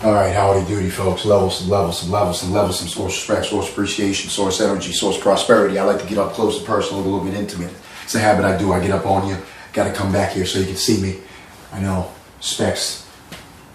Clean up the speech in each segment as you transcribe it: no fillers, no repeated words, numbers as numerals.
All right, howdy doody, folks. Levels, some source respect, source appreciation, source energy, source prosperity. I like to get up close and personal, a little bit intimate. It's a habit I do. I get up on you. Got to come back here so you can see me. I know, specs.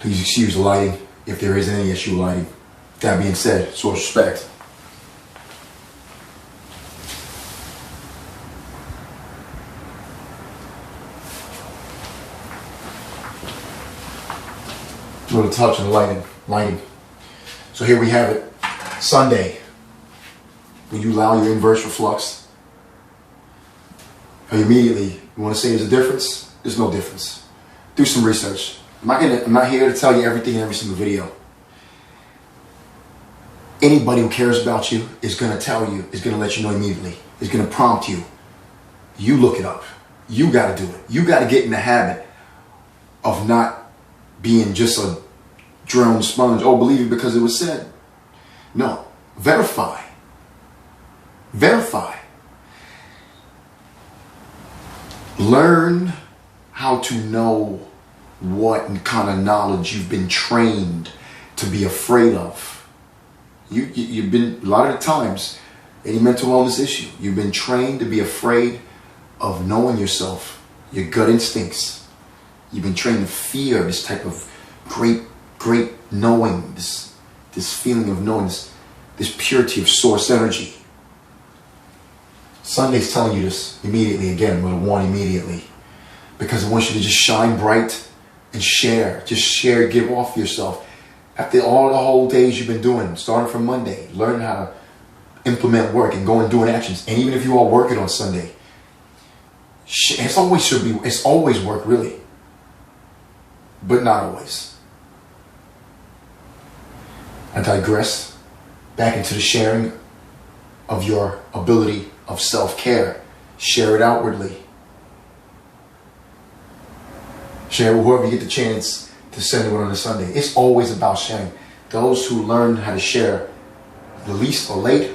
Please excuse the lighting if there is any issue with lighting. That being said, source respect. A little touch on the lighting. So here we have it. Sunday. When you allow your inverse reflux, immediately you want to say there's a difference? There's no difference. Do some research. I'm not here to tell you everything in every single video. Anybody who cares about you is going to tell you, is going to let you know immediately. Is going to prompt you. You look it up. You got to do it. You got to get in the habit of not being just a drone sponge. Oh, believe it because it was said. No. Verify. Verify. Learn how to know what kind of knowledge you've been trained to be afraid of. You've been, a lot of the times, any mental illness issue, you've been trained to be afraid of knowing yourself, your gut instincts. You've been trained to fear this type of great knowing, this feeling of knowing, this purity of source energy. Sunday's telling you this immediately again, but I want immediately. Because I want you to just shine bright and share. Just share, give off yourself. After all the whole days you've been doing, starting from Monday, learning how to implement work and go and doing actions. And even if you are working on Sunday, it's always work really. But not always. I digress back into the sharing of your ability of self-care. Share it outwardly. Share with whoever you get the chance to send it on a Sunday. It's always about sharing. Those who learn how to share the least or late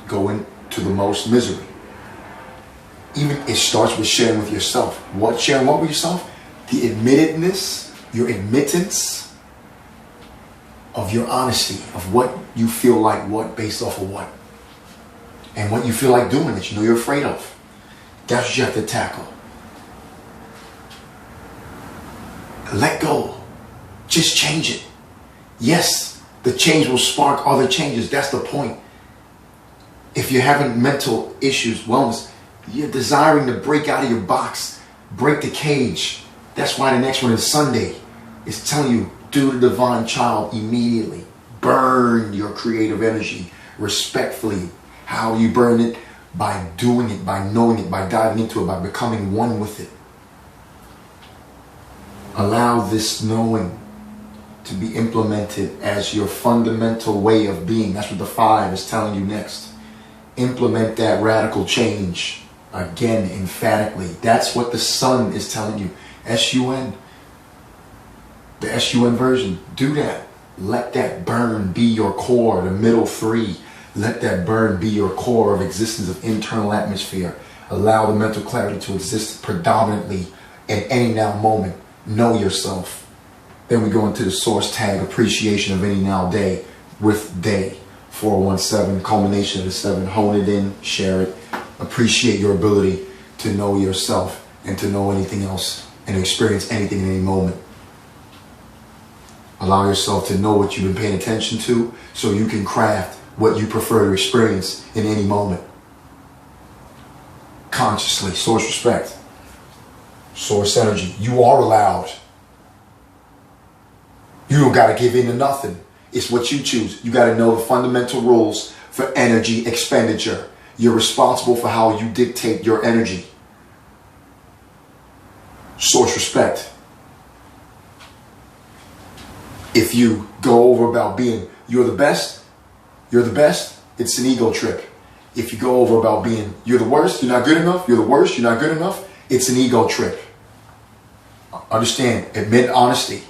go into the most misery. Even it starts with sharing with yourself. Sharing what with yourself? The admittedness, your admittance of your honesty, of what you feel like what based off of what. And what you feel like doing that you know you're afraid of. That's what you have to tackle. Let go. Just change it. Yes, the change will spark other changes. That's the point. If you're having mental issues, wellness, you're desiring to break out of your box, break the cage. That's why the next one is Sunday. It's telling you, do the divine child immediately. Burn your creative energy respectfully. How you burn it? By doing it, by knowing it, by diving into it, by becoming one with it. Allow this knowing to be implemented as your fundamental way of being. That's what the 5 is telling you next. Implement that radical change. Again, emphatically. That's what the sun is telling you. S-U-N. The S-U-N version. Do that. Let that burn be your core, the middle 3. Let that burn be your core of existence of internal atmosphere. Allow the mental clarity to exist predominantly at any now moment. Know yourself. Then we go into the source tag, appreciation of any now day with day. 417, culmination of the 7. Hone it in, share it. Appreciate your ability to know yourself and to know anything else and experience anything in any moment. Allow yourself to know what you've been paying attention to so you can craft what you prefer to experience in any moment. Consciously, source respect, source energy. You are allowed. You don't got to give in to nothing. It's what you choose. You got to know the fundamental rules for energy expenditure. You're responsible for how you dictate your energy. Source respect. If you go over about being you're the best, it's an ego trip. If you go over about being you're the worst, you're not good enough, you're the worst, you're not good enough, it's an ego trip. Understand, admit honesty.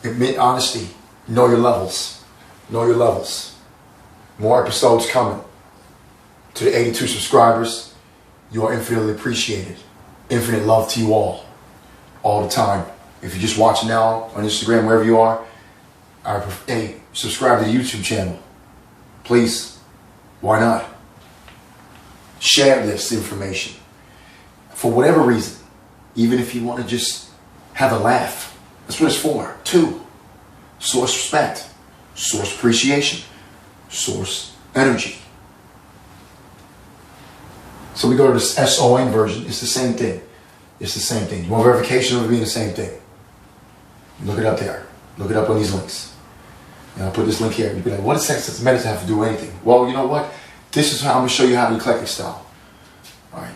Admit honesty. Know your levels. Know your levels. More episodes coming. To the 82 subscribers, you are infinitely appreciated. Infinite love to you all the time. If you're just watching now on Instagram, wherever you are, Hey, subscribe to the YouTube channel. Please. Why not? Share this information. For whatever reason. Even if you want to just have a laugh. That's what it's for. 2. Source respect. Source appreciation. Source energy. So we go to this SON version. It's the same thing. It's the same thing. You want verification of it being the same thing? Look it up there. Look it up on these links. And I'll put this link here. You'll be like, what does sex medicine have to do with anything? Well, you know what? This is how I'm going to show you how the eclectic style. Alright.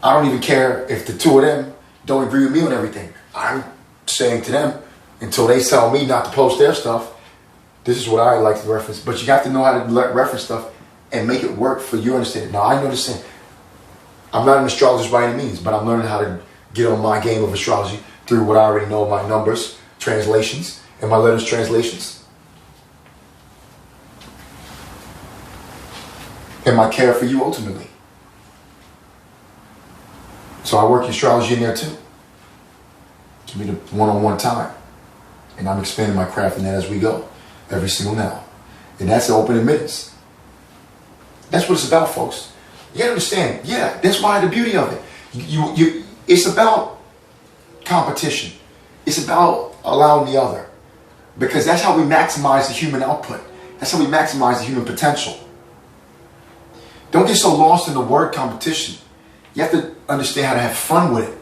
I don't even care if the 2 of them don't agree with me on everything. I'm saying to them, until they tell me not to post their stuff, this is what I like to reference. But you have to know how to reference stuff and make it work for your understanding. Now, I know this thing. I'm not an astrologist by any means, but I'm learning how to get on my game of astrology through what I already know, my numbers, translations, and my letters translations. And my care for you ultimately. So I work astrology in there too. To be the one-on-one time. And I'm expanding my craft in that as we go. Every single now. And that's the open admittance. That's what it's about, folks. You gotta understand, yeah, that's why the beauty of it. It's about competition. It's about allowing the other. Because that's how we maximize the human output. That's how we maximize the human potential. Don't get so lost in the word competition. You have to understand how to have fun with it.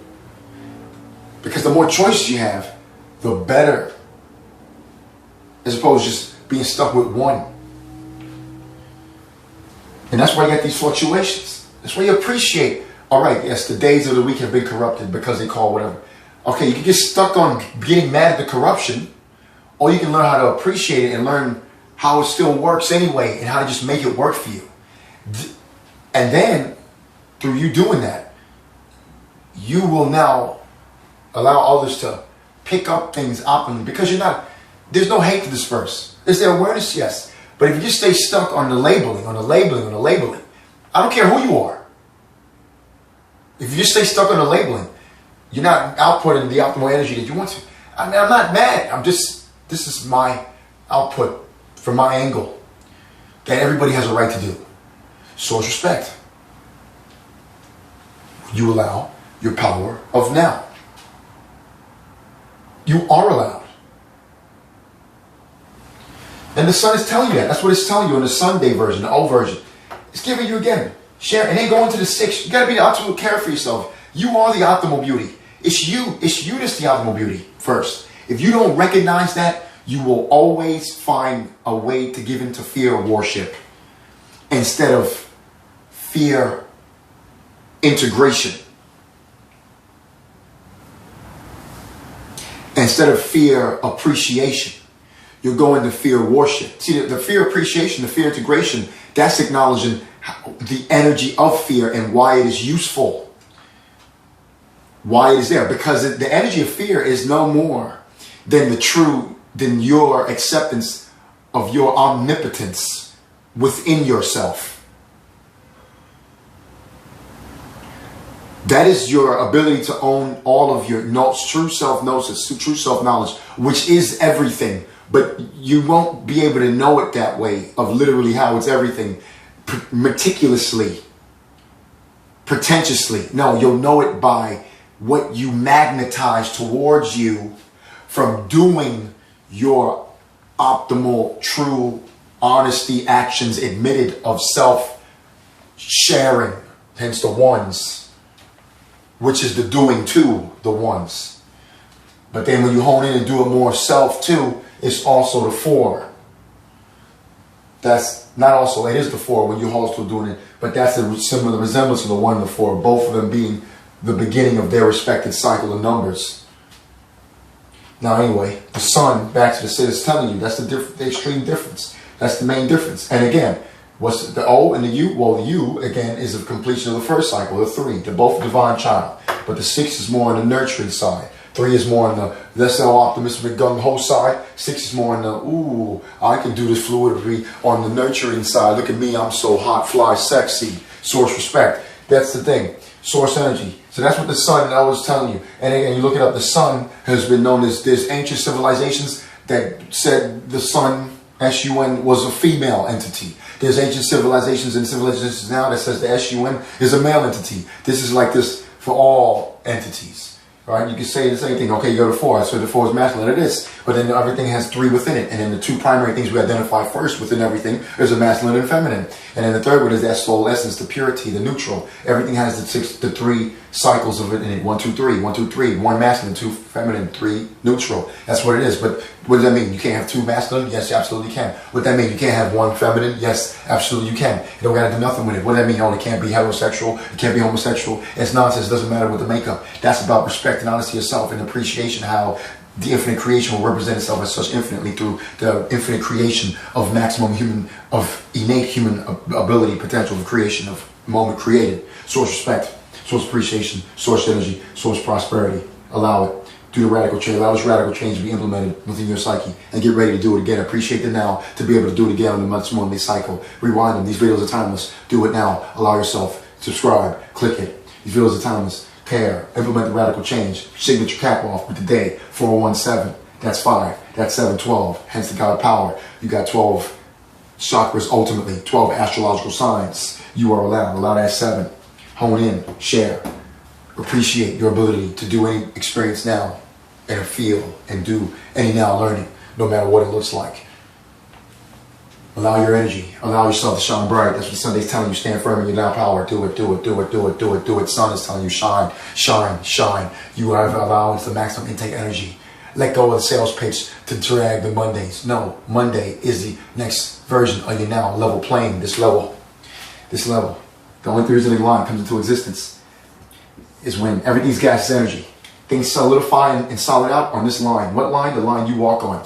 Because the more choices you have, the better. As opposed to just being stuck with one. And that's why you get these fluctuations. That's why you appreciate, all right, yes, the days of the week have been corrupted because they call whatever. Okay, you can get stuck on getting mad at the corruption, or you can learn how to appreciate it and learn how it still works anyway and how to just make it work for you. And then, through you doing that, you will now allow others to pick up things optimally because there's no hate to disperse. Is there awareness? Yes. But if you just stay stuck on the labeling, I don't care who you are. If you just stay stuck on the labeling, you're not outputting the optimal energy that you want to. I mean, I'm not mad. This is my output from my angle that everybody has a right to do. Source respect. You allow your power of now. You are allowed. And the sun is telling you that. That's what it's telling you in the Sonday version, the old version. It's giving you again. Share. And then go into the 6. You got to be the optimal care for yourself. You are the optimal beauty. It's you. It's you that's the optimal beauty first. If you don't recognize that, you will always find a way to give into fear worship instead of fear integration. Instead of fear appreciation. You'll go into fear worship. See, the fear appreciation, the fear integration, that's acknowledging the energy of fear and why it is useful. Why it is there. Because the energy of fear is no more than than your acceptance of your omnipotence within yourself. That is your ability to own all of your true self-gnosis, true self-knowledge, which is everything. But you won't be able to know it that way, of literally how it's everything, meticulously, pretentiously. No, you'll know it by what you magnetize towards you from doing your optimal, true, honesty actions admitted of self-sharing, hence the ones, which is the doing to the ones. But then when you hone in and do it more self too, it's also the 4. That's not also, it is the 4 when you're also doing it, but that's a similar resemblance of the 1 and the 4, both of them being the beginning of their respective cycle of numbers. Now anyway, the sun, back to the sit, is telling you that's the extreme difference. That's the main difference. And again, what's the O and the U? Well, the U, again, is the completion of the first cycle, the 3. They're both divine child. But the 6 is more on the nurturing side. 3 is more on the let's sell optimistic gung-ho side. 6 is more on the, ooh, I can do this fluidity on the nurturing side. Look at me, I'm so hot, fly, sexy. Source respect. That's the thing. Source energy. So that's what the sun, I was telling you. And again, you look it up, the sun has been known as, there's ancient civilizations that said the sun, S-U-N, was a female entity. There's ancient civilizations and civilizations now that says the S-U-N is a male entity. This is like this for all entities. Right? You can say the same thing. Okay, you go to 4. So the 4 is masculine. It is. But then everything has 3 within it. And then the 2 primary things we identify first within everything is a masculine and feminine. And then the third one is that soul essence, the purity, the neutral. Everything has the 3 cycles of it in it. 1, 2, 3. 1, 2, 3. 1 masculine, 2 feminine, 3 neutral. That's what it is. But what does that mean? You can't have 2 masculine? Yes, you absolutely can. What does that mean? You can't have 1 feminine? Yes, absolutely you can. You don't got to do nothing with it. What does that mean? Oh, it can't be heterosexual. It can't be homosexual. It's nonsense. It doesn't matter what the makeup. That's about respect and honesty of self and appreciation, how the infinite creation will represent itself as such infinitely through the infinite creation of innate human ability, potential of creation, of moment created. Source respect, source appreciation, source energy, source prosperity. Allow it. Do the radical change. Allow this radical change to be implemented within your psyche and get ready to do it again. Appreciate the now to be able to do it again on the monthly cycle. Rewind them. These videos are timeless. Do it now. Allow yourself. Subscribe. Click it. These videos are timeless. Care. Implement the radical change. Signature cap off with the day. 417. That's 5. That's 712. Hence the God of power. You got 12 chakras ultimately. 12 astrological signs. You are allowed. Allow that 7. Hone in. Share. Appreciate your ability to do any experience now and feel and do any now learning, no matter what it looks like. Allow your energy. Allow yourself to shine bright. That's what Sunday's telling you. Stand firm in your now power. Do it, do it, do it, do it, do it, do it. Sun is telling you shine, shine, shine. You are allowing the maximum intake energy. Let go of the sales pitch to drag the Mondays. No, Monday is the next version of your now level plane. This level. The only reason the line comes into existence is when everything's gaseous energy. Things solidify and solid out on this line. What line? The line you walk on.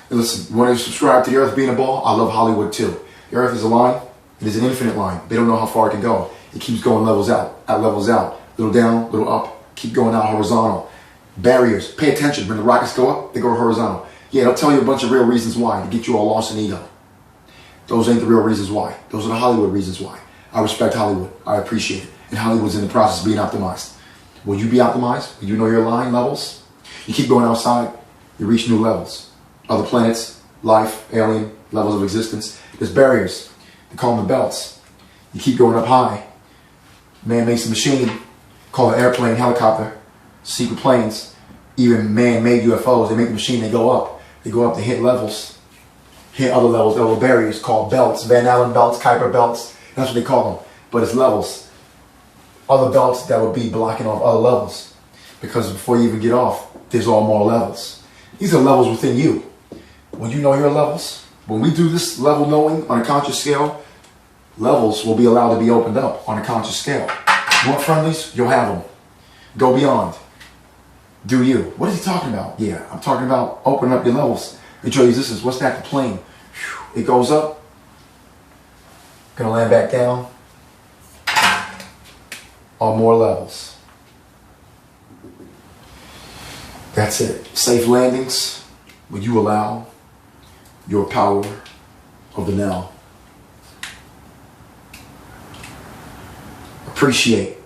And listen, you want to subscribe to the earth being a ball? I love Hollywood too. The earth is a line. It is an infinite line. They don't know how far it can go. It keeps going levels out, levels out. Little down, little up. Keep going out horizontal. Barriers. Pay attention. When the rockets go up, they go horizontal. Yeah, they'll tell you a bunch of real reasons why to get you all lost in ego. Those ain't the real reasons why. Those are the Hollywood reasons why. I respect Hollywood. I appreciate it. And Hollywood's in the process of being optimized. Will you be optimized? Will you know your line levels? You keep going outside, you reach new levels. Other planets, life, alien, levels of existence. There's barriers. They call them the belts. You keep going up high. Man makes a machine, called an airplane, helicopter, secret planes, even man-made UFOs. They make the machine, they go up. They go up, they hit levels. Hit other levels, other barriers called belts. Van Allen belts, Kuiper belts. That's what they call them. But it's levels. Other belts that would be blocking off other levels. Because before you even get off, there's all more levels. These are levels within you. When you know your levels, when we do this level knowing on a conscious scale, levels will be allowed to be opened up on a conscious scale. You want friendlies? You'll have them. Go beyond. Do you. What is he talking about? Yeah, I'm talking about opening up your levels. Enjoy your existence. What's that? The plane. It goes up. Gonna land back down. On more levels. That's it. Safe landings when you allow your power of the now. Appreciate.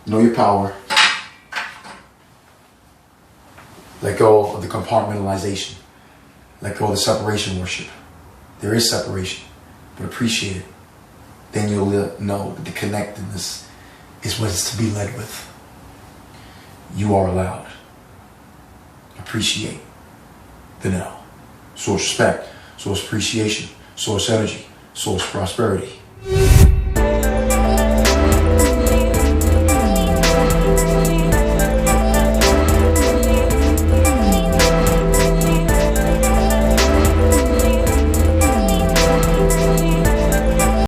Know your power. Let go of the compartmentalization. Let go of the separation worship. There is separation, but appreciate it. Then you'll know that the connectedness is what is to be led with. You are allowed. Appreciate the now. Source respect, source appreciation, source energy, source prosperity.